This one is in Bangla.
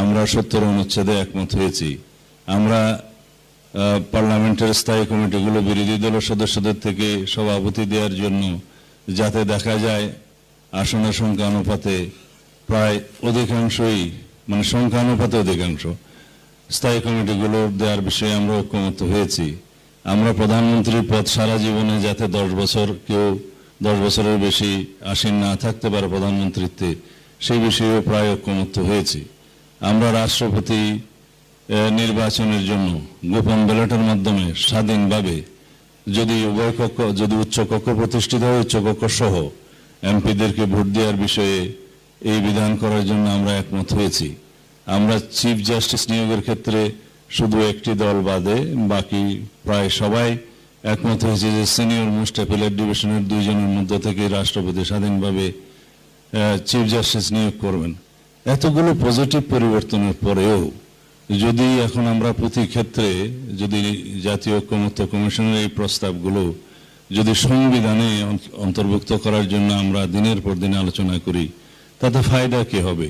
আমরা 70 অনুচ্ছেদে একমত হয়েছি। আমরা পার্লামেন্টের স্থায়ী কমিটিগুলো বিরোধী দলের সদস্যদের থেকে সভাপতি দেওয়ার জন্য যাতে দেখা যায় আসনের সংখ্যা অনুপাতে প্রায় অধিকাংশই মানে সংখ্যা অনুপাতে অধিকাংশ স্থায়ী কমিটিগুলো দেওয়ার বিষয়ে আমরা ঐক্যমত হয়েছি। আমরা প্রধানমন্ত্রীর পদ সারা জীবনে যাতে 10 বছর কেউ 10 বছরের বেশি আসীন না থাকতে পারে প্রধানমন্ত্রীত্বে, সেই বিষয়েও প্রায় ঐক্যমত হয়েছি। আমরা রাষ্ট্রপতি নির্বাচনের জন্য গোপন ব্যালটের মাধ্যমে স্বাধীনভাবে যদি উভয় কক্ষ যদি উচ্চ কক্ষ প্রতিষ্ঠিত হয় উচ্চ কক্ষ সহ এমপিদেরকে ভোট দেওয়ার বিষয়ে এই বিধান করার জন্য আমরা একমত হয়েছি। আমরা চিফ জাস্টিস নিয়োগের ক্ষেত্রে শুধু একটি দল বাদে বাকি প্রায় সবাই একমত হয়েছে যে সিনিয়র মোস্ট অ্যাপিলেট ডিভিশনের 2 জনের মধ্য থেকে রাষ্ট্রপতি স্বাধীনভাবে চিফ জাস্টিস নিয়োগ করবেন। এতগুলো পজিটিভ পরিবর্তনের পরেও যদি এখন আমরা প্রতি ক্ষেত্রে যদি জাতীয় ঐক্যমত্য কমিশনের এই প্রস্তাবগুলো যদি সংবিধানে অন্তর্ভুক্ত করার জন্য আমরা দিনের পর দিন আলোচনা করি, তাতে ফায়দা কি হবে?